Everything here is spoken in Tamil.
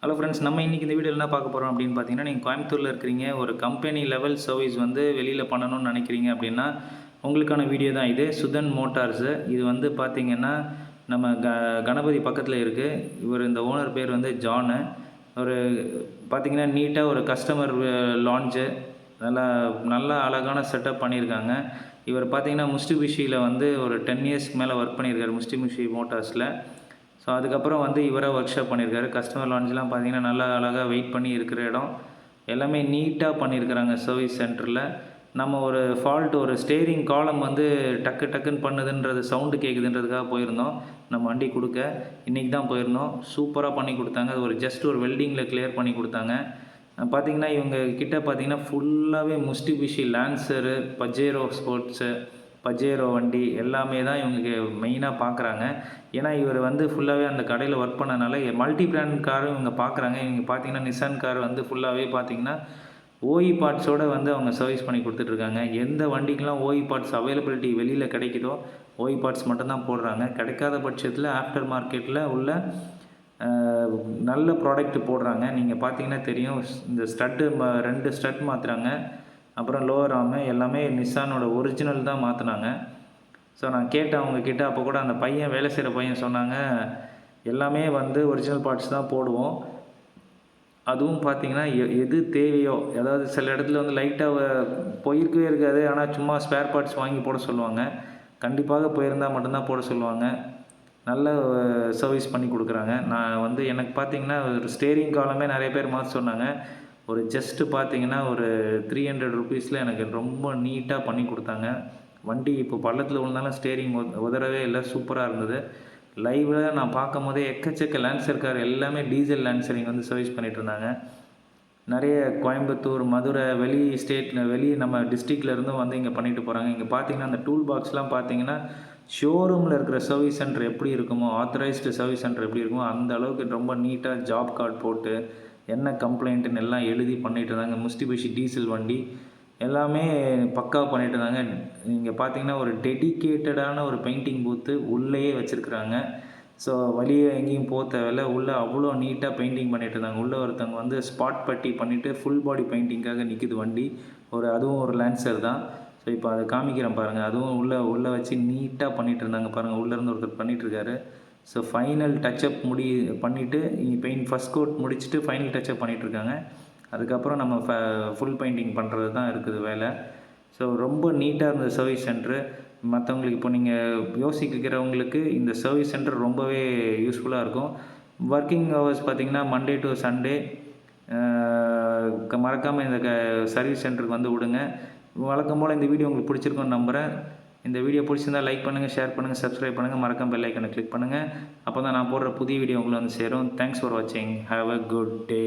ஹலோ ஃப்ரெண்ட்ஸ், நம்ம இன்றைக்கி இந்த வீடியோவில் என்ன பார்க்க போகிறோம் அப்படின்னு பார்த்தீங்கன்னா, நீங்கள் கோயம்புத்தூரில் இருக்கிறீங்க, ஒரு கம்பெனி லெவல் சர்வீஸ் வந்து வெளியில் பண்ணணும்னு நினைக்கிறீங்க அப்படின்னா உங்களுக்கான வீடியோ தான் இது. சுதன் மோட்டார்ஸு. இது வந்து பார்த்திங்கன்னா நம்ம கணபதி பக்கத்தில் இருக்குது. இவர் இந்த ஓனர் பேர் வந்து ஜானு. ஒரு பார்த்திங்கன்னா நீட்டாக ஒரு கஸ்டமர் லான்ச்சு நல்லா அழகான செட்டப் பண்ணியிருக்காங்க. இவர் பார்த்திங்கன்னா முஸ்டிபிஷியில் வந்து ஒரு 10 இயர்ஸ்க்கு மேலே ஒர்க் பண்ணியிருக்காரு முஸ்டிபிஷி மோட்டார்ஸில். ஸோ அதுக்கப்புறம் வந்து இவராக ஒர்க் ஷாப் பண்ணியிருக்காரு. கஸ்டமர் லான்ச்லாம் பார்த்தீங்கன்னா நல்லா அழகாக வெயிட் பண்ணி இருக்கிற இடம் எல்லாமே நீட்டாக பண்ணியிருக்கிறாங்க. சர்வீஸ் சென்டரில் நம்ம ஒரு ஃபால்ட், ஒரு ஸ்டேரிங் காலம் வந்து டக்குன்னு பண்ணுதுன்றது சவுண்டு கேட்குதுன்றதுக்காக போயிருந்தோம் நம்ம வண்டி கொடுக்க. இன்றைக்கி தான் போயிருந்தோம். சூப்பராக பண்ணி கொடுத்தாங்க. அது ஜஸ்ட் ஒரு வெல்டிங்கில் கிளியர் பண்ணி கொடுத்தாங்க. பார்த்திங்கன்னா இவங்க கிட்ட பார்த்திங்கன்னா ஃபுல்லாகவே முஸ்டிபிஷி லான்சரு, பஜேரோ ஸ்போர்ட்ஸு, பஜேரோ வண்டி எல்லாமே தான் இவங்க மெயினாக பார்க்குறாங்க. ஏன்னா இவர் வந்து ஃபுல்லாகவே அந்த கடையில் ஒர்க் பண்ணனால மல்டி பிராண்ட் காரும் இவங்க பார்க்குறாங்க. இவங்க பார்த்திங்கன்னா நிசான் கார் வந்து ஃபுல்லாகவே பார்த்திங்கன்னா ஓஇ பார்ட்ஸோடு வந்து அவங்க சர்வீஸ் பண்ணி கொடுத்துட்ருக்காங்க. எந்த வண்டிக்கெலாம் ஓஇ பார்ட்ஸ் அவைலபிலிட்டி வெளியில் கிடைக்குதோ ஓஇ பார்ட்ஸ் மட்டும்தான் போடுறாங்க. கிடைக்காத பட்சத்தில் ஆஃப்டர் மார்க்கெட்டில் உள்ள நல்ல ப்ராடக்ட் போடுறாங்க. நீங்கள் பார்த்தீங்கன்னா தெரியும், இந்த ஸ்டட்டு 2 ஸ்டட் மாற்றுறாங்க. அப்புறம் லோவர் ஆர்மு எல்லாமே நிசானோட ஒரிஜினல் தான் மாற்றினாங்க. ஸோ நான் கேட்டேன் அவங்கக்கிட்ட. அப்போ கூட அந்த பையன், வேலை செய்கிற பையன் சொன்னாங்க, எல்லாமே வந்து ஒரிஜினல் பார்ட்ஸ் தான் போடுவோம். அதுவும் பார்த்திங்கன்னா எது தேவையோ, அதாவது சில இடத்துல வந்து லைட்டாக போயிருக்கவே இருக்காது, ஆனால் சும்மா ஸ்பேர் பார்ட்ஸ் வாங்கி போட சொல்லுவாங்க. கண்டிப்பாக போயிருந்தால் மட்டும்தான் போட சொல்லுவாங்க. நல்ல சர்வீஸ் பண்ணி கொடுக்குறாங்க. நான் வந்து எனக்கு பார்த்திங்கன்னா ஒரு ஸ்டேரிங் காலமே நிறைய பேர் மாற்ற சொன்னாங்க. ஒரு ஜஸ்ட்டு பார்த்திங்கன்னா ஒரு 300 ருபீஸில் எனக்கு ரொம்ப நீட்டாக பண்ணி கொடுத்தாங்க. வண்டி இப்போ பள்ளத்தில் விழுந்தாலும் ஸ்டேரிங் உதறவே இல்லை, சூப்பராக இருந்தது. லைவில் நான் பார்க்கும் போதே எக்கச்சக்க லான்சர் கார் எல்லாமே டீசல் லான்சரிங் வந்து சர்வீஸ் பண்ணிகிட்டு இருந்தாங்க. நிறைய கோயம்புத்தூர், மதுரை, வெளி நம்ம டிஸ்ட்ரிக்ட்லேருந்தும் வந்து இங்கே பண்ணிட்டு போகிறாங்க. இங்கே பார்த்திங்கன்னா அந்த டூல் பாக்ஸ்லாம் பார்த்திங்கன்னா ஷோரூமில் இருக்கிற சர்வீஸ் சென்டர் எப்படி இருக்குமோ, ஆத்தரைஸ்டு சர்வீஸ் சென்டர் எப்படி இருக்குமோ அந்த அளவுக்கு ரொம்ப நீட்டாக ஜாப் கார்டு போட்டு என்ன கம்ப்ளைண்ட்டுன்னு எல்லாம் எழுதி பண்ணிகிட்டு இருந்தாங்க. முஸ்டிபிஷி டீசல் வண்டி எல்லாமே பக்காவாக பண்ணிகிட்டு இருந்தாங்க. நீங்கள் பார்த்தீங்கன்னா ஒரு டெடிக்கேட்டடான ஒரு பெயிண்டிங் பூத்து உள்ளேயே வச்சுருக்குறாங்க. ஸோ வெளியே எங்கேயும் போக தேவையில்ல. உள்ளே அவ்வளோ நீட்டாக பெயிண்டிங் பண்ணிகிட்டு இருந்தாங்க. உள்ளே ஒருத்தவங்க வந்து ஸ்பாட் பட்டி பண்ணிவிட்டு ஃபுல் பாடி பெயிண்டிங்காக நிற்கிது வண்டி. அதுவும் ஒரு லான்சர் தான். ஸோ இப்போ அதை காமிக்கிறேன் பாருங்கள். அதுவும் உள்ளே வச்சு நீட்டாக பண்ணிகிட்டு இருந்தாங்க பாருங்கள். உள்ளேருந்து ஒருத்தர் பண்ணிகிட்ருக்காரு. ஸோ ஃபைனல் டச்சப் பண்ணிவிட்டு ஃபஸ்ட் கோட் முடிச்சுட்டு ஃபைனல் டச்சப் பண்ணிகிட்ருக்காங்க. அதுக்கப்புறம் நம்ம ஃபுல் பெயிண்டிங் பண்ணுறது தான் இருக்குது வேலை. ஸோ ரொம்ப நீட்டாக இருந்தது சர்வீஸ் சென்ட்ரு. மற்றவங்களுக்கு இப்போ நீங்கள் யோசிக்கிறவங்களுக்கு இந்த சர்வீஸ் சென்டர் ரொம்பவே யூஸ்ஃபுல்லாக இருக்கும். ஒர்க்கிங் ஹவர்ஸ் பார்த்திங்கன்னா மண்டே டு சண்டே. மறக்காமல் இந்த சர்வீஸ் சென்டருக்கு வந்து விடுங்க. வழக்கம் போல் இந்த வீடியோ உங்களுக்கு பிடிச்சிருக்குன்னு நம்புகிறேன். இந்த வீடியோ பிடிச்சிருந்தால் லைக் பண்ணுங்கள், ஷேர் பண்ணுங்கள், சப்ஸ்கிரைப் பண்ணுங்கள், மறக்காம பெல் ஐக்கனை கிளிக் பண்ணுங்கள். அப்போ தான் நான் போடுற புதிய வீடியோ உங்களுக்கு வந்து சேரும். தேங்க்ஸ் ஃபார் வாட்சிங். Have a good day.